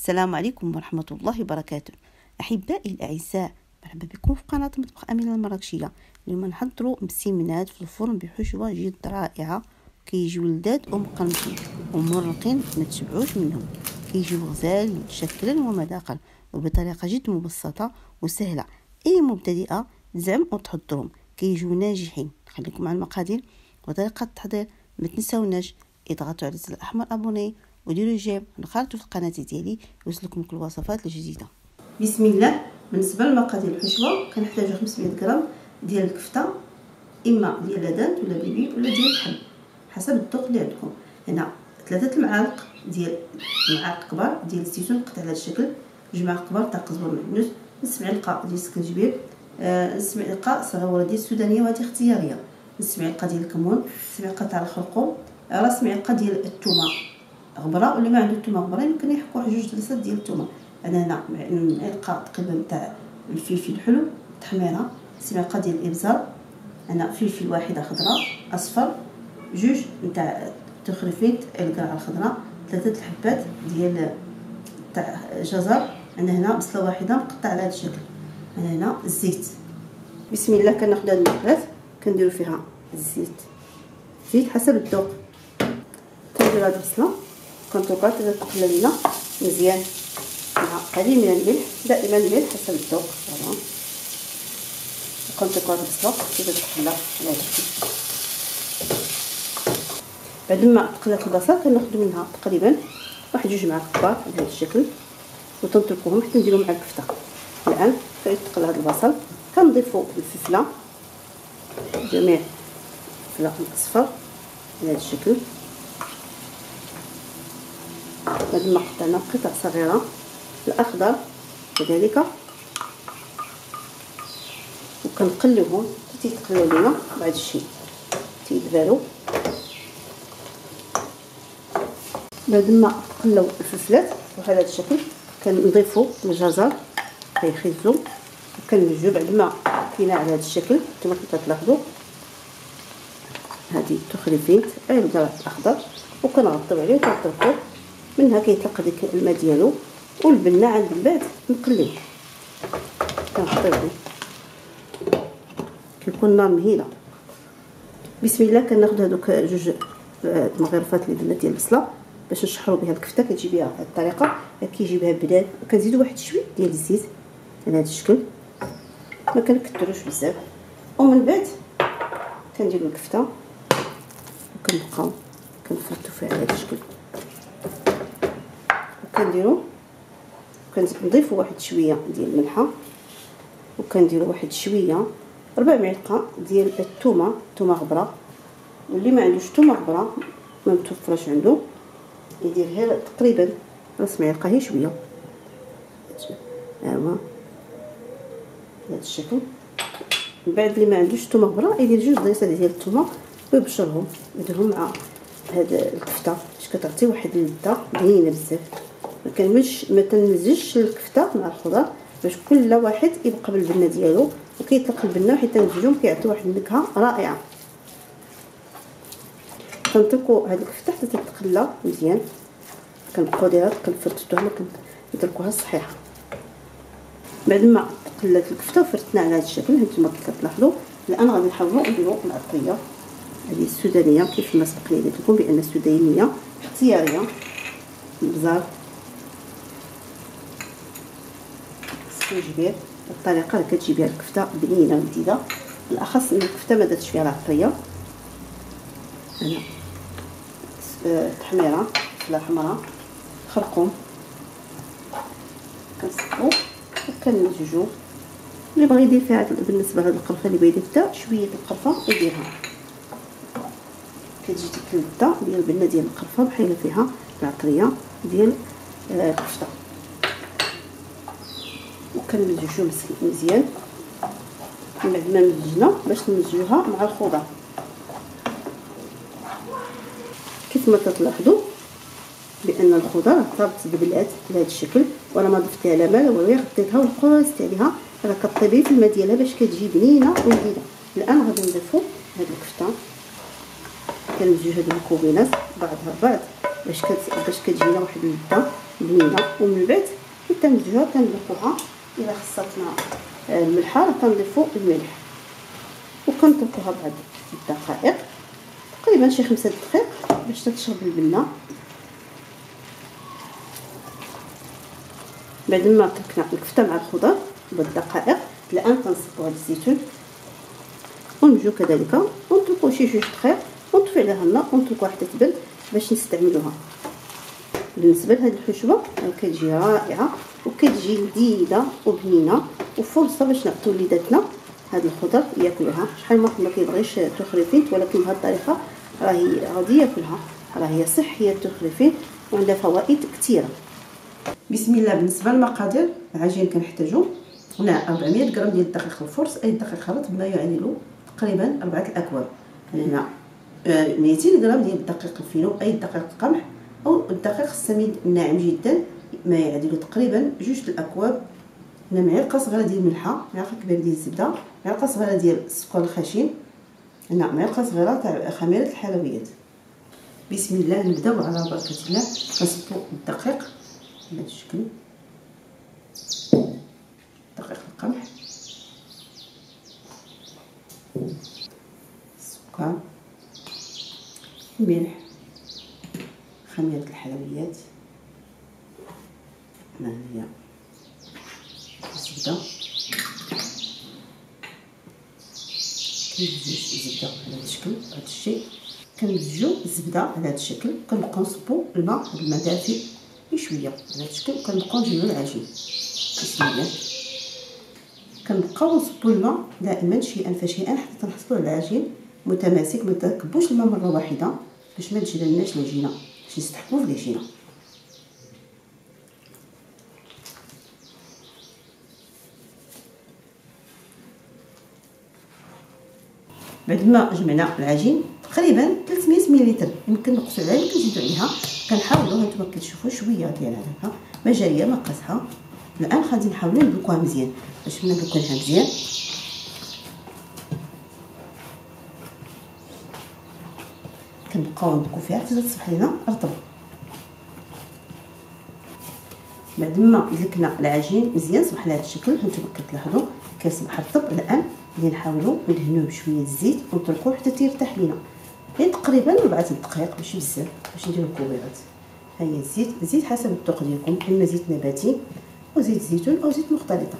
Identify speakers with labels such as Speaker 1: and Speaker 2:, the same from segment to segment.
Speaker 1: السلام عليكم ورحمة الله وبركاته. أحبائي الأعزاء، مرحبا بكم في قناة مطبخ أمينة المراكشية. اليوم نحضروا مسيمنات في الفرن بحشوة جد رائعة، كيجيو لذاذ ومقرمشين ومرقين ما تشبعوش منهم. كيجيو غزال شكلا ومذاقا وبطريقة جد مبسطة وسهلة، أي مبتدئة تزعم وتحضرهم كيجيو ناجحين. خليكم مع المقادير وطريقة التحضير. ما تنساوناش اضغطوا على الزر الأحمر أبوني وديروا جيم ونخرجوا في القناه ديالي يوصلكم كل الوصفات الجديده. بسم الله. بالنسبه للمقادير الحشوه كنحتاجو 500 غرام ديال الكفته، اما ديال لادانت ولا بيبي ولا ديال الحب حسب الذوق اللي عندكم. هنا 3 المعالق ديال معالق كبار ديال الزيتون قطع على هذا الشكل، 2 معالق كبار تاع قزبر معدنوس، نص معلقه ديال السكنجبير، نص معلقه صغيره ديال السودانيه وهذه اختياريه، نص معلقه ديال الكمون، نص معلقه تاع الخرقوم، راس معلقه ديال الثومه غبره، واللي ما عنده الثومه غبره يمكن يحكوا 2 جلسات ديال الثومه. انا هنا معلقه تقريبا تاع الفلفل الحلو تحميره، معلقه ديال الابزار، انا فلفل واحده خضراء اصفر، 2 نتاع تخريفيت القرعه الخضراء، 3 الحبات ديال تاع جزر، انا هنا بصله واحده مقطعه على هذا الشكل، انا هنا الزيت. بسم الله. كناخذ هاد المقلات كنديروا فيها زيت حسب الذوق. كندير هاد البصله كنتوكا تقلى لينا مزيان مع قليل من الملح، دائما الملح حسب الذوق. فوالا كنتوكا البصله تقلى على هذا الشكل. بعد ما تقلات البصل كناخذ منها تقريبا 1-2 معالق كبار على هذا الشكل وتنتركوهم حتى نديرو مع الكفته. الان كيتقلى هذا البصل كنضيفوا الفلفله، جميع الفلفل الاصفر على هذا الشكل. بعد ما قطعنا قطع صغيره الاخضر كذلك وكنقلوهم حتى يتقلاو لينا، بعد الشيء تيدبالو. بعد ما تقلاو الفلفلات بهذا الشكل كنضيفوا الجزر كيخزو وكنمزجو. بعد ما كاينه على هذا الشكل كما كتلاحظوا هذه تخريفيت القرع الاخضر وكنغطيو عليه وكنتركوه منها كيطلق ديك الماء ديالو، والبنه عند من بعد نقليه كنحطيو عليه كيكون النار مهيله. بسم الله. كناخذ هذوك 2 المغرفات اللي درنا ديال البصله باش نشحروا بها الكفته. كتجي بها بهذه الطريقه، كيجي بها بلاد. وكنزيدوا واحد شويه ديال الزيت على هذا الشكل، ما كنكثروش بزاف. ومن بعد كنديروا الكفته وكنبقاو كنفرطوا فيها على هذا الشكل. كنضيفوا واحد شويه ديال الملحه، وكنديروا واحد شويه 4 معالق ديال الثومه غبره، واللي ما عندوش ثومه غبره ما متوفرش عنده يديرها تقريبا نص معلقه هي شويه. هذا بهذا الشكل. من بعد اللي ما عندوش ثومه غبره يدير 2 ضيصات ديال الثومه ويبشرهم يديرهم مع هذا الكفته باش كتعطي واحد اللذه بنينه بزاف. ما تنمزجش الكفته مع الخضر باش كل واحد يبقى بالبنه ديالو وكيطلق البنه حتى نمزجوهم كيعطيو واحد النكهه رائعه. كنتركوا هذه الكفته حتى تتقلى مزيان، كنبقاو ديرها كنفرطوها كنتركوها صحيحه. بعد ما تقلات الكفته وفرتنا على هذا الشكل هانتوما كتلاحظوا. الان غادي نحاولوا نديروا العطريه هذه السودانيه كيف ما سبق لي قلت لكم بان السودانيه اختياريه. البزار، السكنجبير، الطريقه اللي كتجي بها الكفته بنينه ولذيذه، بالاخص ان الكفته ما داتش فيها العطريه. هنا تحميره فلفله حمراء خرقوم كنصبو وكنمزجو. اللي بغى يدير فيها بالنسبه لهاد القرفه اللي بغى يدير حتى شويه القرفه يديرها، كتجي ديك اللذه ديال البنه ديال القرفه بحال فيها العطريه ديال الكفته. وكنمزجو مزيان. بعد ما مزجنا باش نمزجوها مع الخضر كيف ما كتلاحظوا بان الخضر صافت تدبلات بهذا الشكل، وانا ما ضفتها لا مال ولا غطيتها وقاست عليها، راه كطيبي في الماء ديالها باش كتجي بنينه ولذيذه. الان غادي نضيفوا هذه الكفته، كنمزجوا هذه المكونات بعضها بعض باش كتجينا واحد اللذه بنينه. ومن بعد كنمزجوها كنضيفوها الى خصاتنا الملحه راه كنضيفو الملح وكنتركوها بعد الدقائق تقريبا شي 5 دقائق باش تشرب البنه. بعد ما تركنا الكفته مع الخضر بالدقائق الان كنصبو هاد الزيتون ونمجو كذلك ونتركوه شي 2 دقائق ونطفي عليها النار ونتركوها حتى تبرد باش نستعملوها. بالنسبه لهاد الحشوه كتجي رائعه وكتجي لذيذه وبنينه وفرصه باش نعطيو وليداتنا هاد الخضر ياكلوها. شحال من واحد ما كيبغيش التخريفين ولكن بهاد الطريقه راهي غادي ياكلها، راهي صحيه التخريفين وعندها فوائد كثيره. بسم الله. بالنسبه للمقادير العجين كنحتاجو هنا 400 غرام ديال الدقيق الفرص، اي دقيق خلط بما يعادل تقريبا 4 الاكواب. هنا 200 غرام ديال الدقيق الفينو اي دقيق القمح او الدقيق السميد الناعم جدا ما يعادل تقريبا 2 الاكواب. هنا معلقه صغيره ديال الملحه، معلقه كبيره ديال الزبده، معلقه صغيره ديال السكر الخشن، هنا معلقه صغيره تاع خميره الحلويات. بسم الله. نبداو على بركه الله. كنصبو الدقيق بهذا الشكل، دقيق القمح، السكر، الملح، خميره الحلويات، هنا هي الزبده، كنمزجو الزبده على هذا الشكل. بهذا الشيء كنمزجو الزبده على هذا الشكل، كنبقاو نصبو الماء، هذا الماء دافئ بشويه على هذا الشكل، وكنبقاو نجمعو العجين. بسم الله. كنبقاو نصبو الماء دائما شيئا فشيئا حتى تنحصلوا على العجين متماسك. ما تركبوش الماء مره واحده باش ما تجللناش العجينه، باش نستحكموا في العجينه. بعد ما جمعنا العجين تقريبا 300 ملل، يمكن نقصوا عليها يمكن نزيدوا عليها. كنحاولوا هانتوما كتشوفوا شويه ديال هذا ما جايه ما قاسها. الان غادي نحاولوا ندلكوها مزيان. باش ندلكوها مزيان كنبقاو ندلكو فيها حتى تصبح لنا رطبه. بعد ما دلكنا العجين مزيان صبح لهذا الشكل هانتوما كتلاحظوا كيصبح رطب. الان غادي نحاولوا ندهنوه بشويه الزيت ونتركوه حتى تيرتاح لينا، يعني تقريبا 4 دقائق ماشي بزاف باش نديرو الكويرات. ها هي الزيت حسب الذوق ديالكم، اما زيت نباتي او زيت زيتون او زيت مختلطه.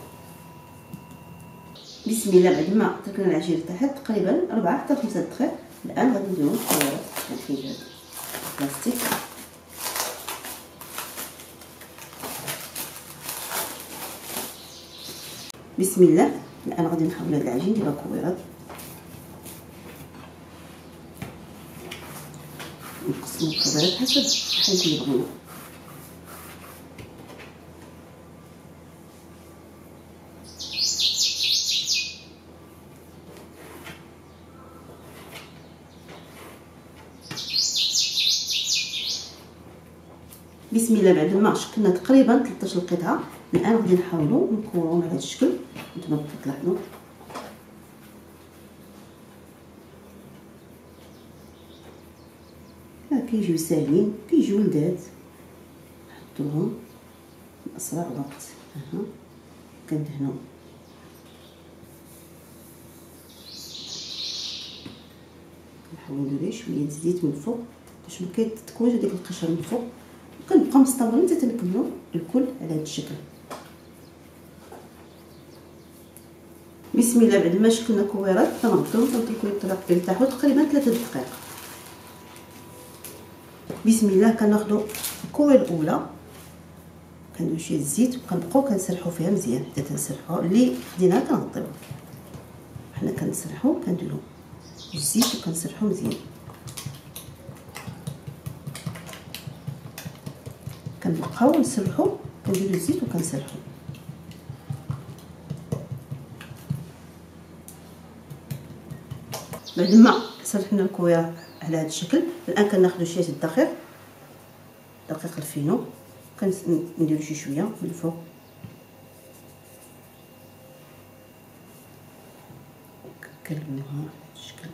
Speaker 1: بسم الله. بعد ما تركنا العجين ارتاحت تقريبا 4 حتى 5 دقائق الان غادي نديرو الكويرات في هذا البلاستيك. بسم الله. الان غادي نحول هذا العجين ديال الكويرات، نقسمو الكويرات حسب الحجم اللي بغينا. بسم الله. بعد ما شكلنا تقريبا 13 قطعه الان غادي نحاولوا نكوروا على هذا الشكل. نتوما كتلاحظوا كيجيو ساهلين كيجيو لذاذ. نحطوهم في اسرع وقت. كندهنوا كنحاولوا نديرو شويه الزيت من الفوق باش ما كيتكونش هذيك القشره من الفوق، وكنبقاو مستمرين حتى نكملوا الكل على هذا الشكل. بسم الله. بعد ما شكلنا كويرات كنغطيوهم تنتركو يرتاحوا تقريبا 3 دقائق. بسم الله. كناخذوا الكوير الاولى كنديروا شويه الزيت وكنبقاو كنسرحوا فيها مزيان حتى تنسرحوا اللي خديناها كنغطيوها. حنا كنسرحوا كنديروا الزيت وكنسرحوا مزيان. كنبقاو نسرحوا كنديروا الزيت وكنسرحوا. بعد ما سرحنا الكويره على هذا الشكل الان كناخذوا شويه الدقيق الفينو كنديروا شويه من الفوق كنقلبوها على هذا الشكل.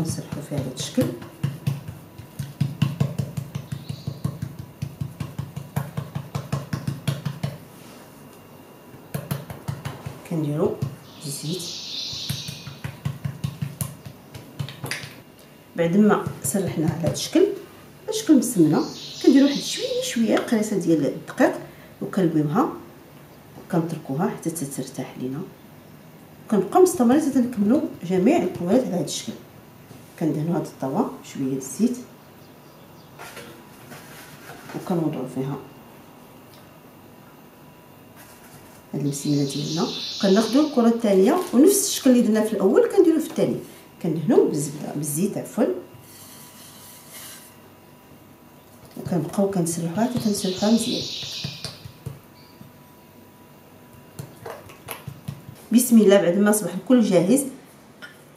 Speaker 1: ونسرحو في هذا الشكل. كنديرو الزيت. بعد ما سرحنا على هذا الشكل مسمنه، كنديرو واحد شويه قريصه ديال الدقيق وكنلويوها وكنتركوها حتى ترتاح لينا. كنبقاو مستمرين حتى نكملوا جميع المكونات على هذا الشكل. كندهنوا هذه الطاوه شويه الزيت وكنوضعوا فيها هاد المسمنه ديالنا. كناخذوا الكره الثانيه ونفس الشكل اللي درنا في الاول كنديروا في الثاني. كندهنوا بالزيت عفوا، وكنبقاو كنسرحوها حتى كنسرحوها مزيان. بسم الله. بعد ما اصبح الكل جاهز،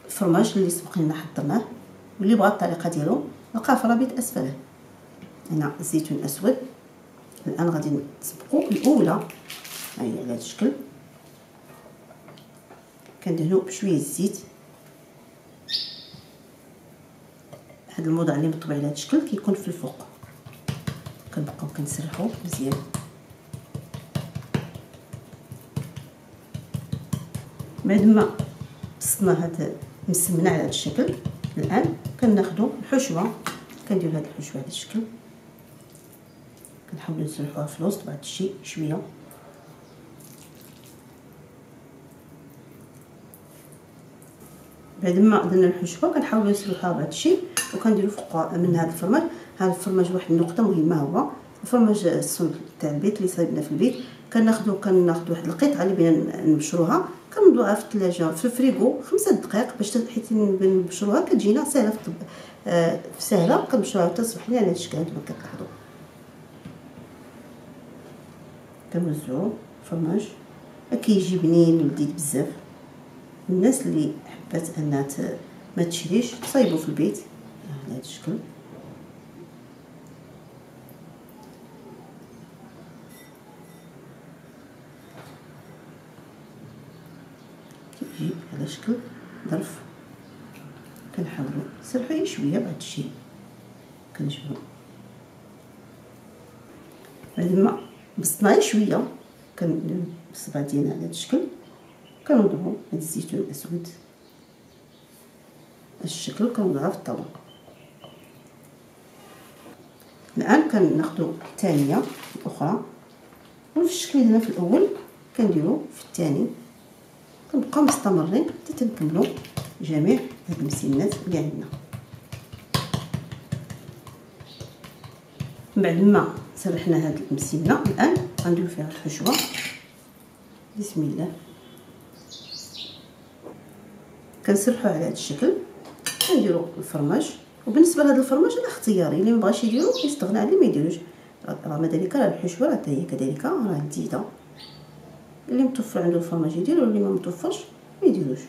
Speaker 1: الفرماج اللي سبق لنا حضرناه واللي بغى الطريقه ديالو لقاه في رابط اسفله. هنا الزيتون اسود. الان غادي نسبقوا الاولى هي على هذا الشكل. كندهنوا بشويه الزيت. هذا الموضع اللي مطبوع على هذا الشكل كيكون في الفوق. كنبقاو كنسرحوا مزيان. بعد ما بسطنا هاد مسمنه على هذا الشكل، الان كناخذوا الحشوه. كندير هاد الحشوه على هذا الشكل، كنحاولوا نسرحوها في الوسط بعض الشيء شويه. بعد ما درنا الحشوه كنحاولوا نسرحوها بعض الشيء وكنديروا فوق من هذا الفرماج. هذا الفرماج واحد النقطه مهمه، هو الفرماج الصلب تاع البيت اللي صايبنا في البيت. كناخذوا واحد القطعه اللي بغينا نبشروها، كنوضعوها في الثلاجه في الفريغو 5 دقائق باش حيت نبشروها كتجينا سهله سهله. كنبشروها حتى تصبح لنا على هذا الشكل كما كتلاحظوا. كنوزعوا الفرماج كيجي بنين ولذيذ بزاف. الناس اللي حبات انها ما تشريش تصايبوا في البيت على هذا الشكل. كيجي على شكل ظرف. كنحاولوا نسرحوه شويه بعد الشيء. كنجبدو بعد ما بسطناه شويه كنديرو الصبع ديالنا على هذا الشكل. كنوضعوا هاد الزيتون الاسود الشكل كنوضعوه في الطاوله. الان كناخذوا الثانيه الاخرى ونفس الشكل اللي درنا في الاول كنديرو في الثاني. كنبقاو مستمرين حتى تنكملوا جميع هاد المسمنات اللي عندنا. بعد ما سرحنا هاد المسمنه الان غنديرو فيها الحشوه. بسم الله. كنسرحوه على هذا الشكل. كنديروا الفرماج، وبالنسبه لهذا الفرماج راه اختياري، اللي مبغاش يديرو يستغنى عليه ما يديروش. راه ذلك راه الحشوه راه هي كذلك راه لذيذه. اللي متوفر عنده الفرماج يديرو، واللي ما متوفرش ما يديروش.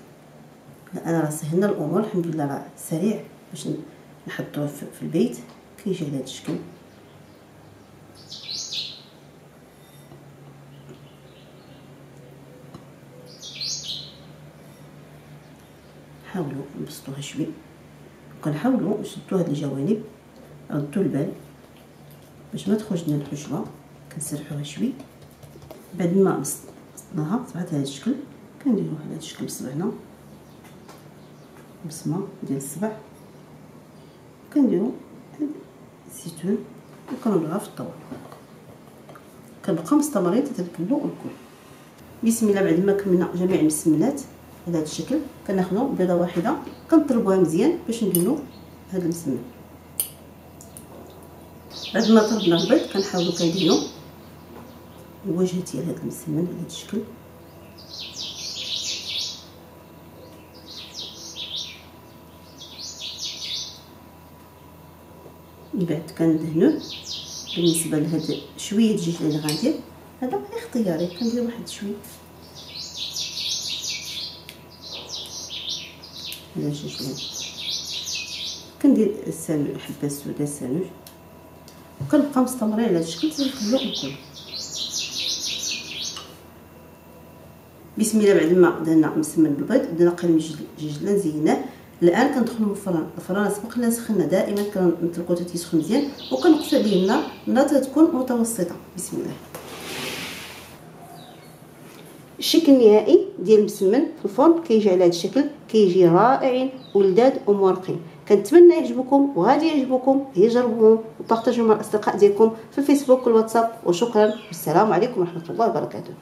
Speaker 1: انا راه سهلنا الامور الحمد لله. راه سريع باش نحطوه في البيت. كيجي على هذا الشكل. حاولوا نبسطوها شويه، وكنحاولوا نشدوا هاد الجوانب، ردوا البال باش ما تخرج لنا الحشوه. كنسرحوها شويه. بعد ما بسطناها صبحت هذا الشكل. كنديروا على هذا الشكل بصبعنا بصمه ديال الصبع. كنديروا الزيتون وكنوضعوها في الطاوله. كنبقاو مستمرين حتى نكملوا الكل. بسم الله. بعد ما كملنا جميع المسمنات على هذا الشكل كناخذوا بيضه واحده كنطربوها مزيان باش نديروا هذا المسمن. بعد ما طربنا البيض كنحاولوا كنديروا الوجه ديال هذا المسمن على هذا الشكل. من بعد كندهنوه. بالنسبه لهذا شويه الدجاج اللي غندير هذا اختياري، كندير واحد شويه هذا الدجاج. كندير الحبه السوداء السانوج، وكنبقى مستمرين على هذا الشكل حتى نكملوا الكل. بسم الله. بعد ما درنا مسمن بالبيض بدنا قلم الدجاج اللي زيناه الان كندخلوا الفران. الفران سبق لنا سخنا، دائما كنتركوه حتى يسخن مزيان وكنقصوا عليه النار تكون متوسطه. بسم الله. الشكل النهائي ديال المسمن في الفرن كيجي على هذا الشكل، كيجي رائع ولذاذ ومورقين. كنتمنى يعجبكم وغادي يعجبكم، هي جربوهم وبارطاجيو مع الاصدقاء ديالكم في الفيسبوك والواتساب. وشكرا والسلام عليكم ورحمه الله وبركاته.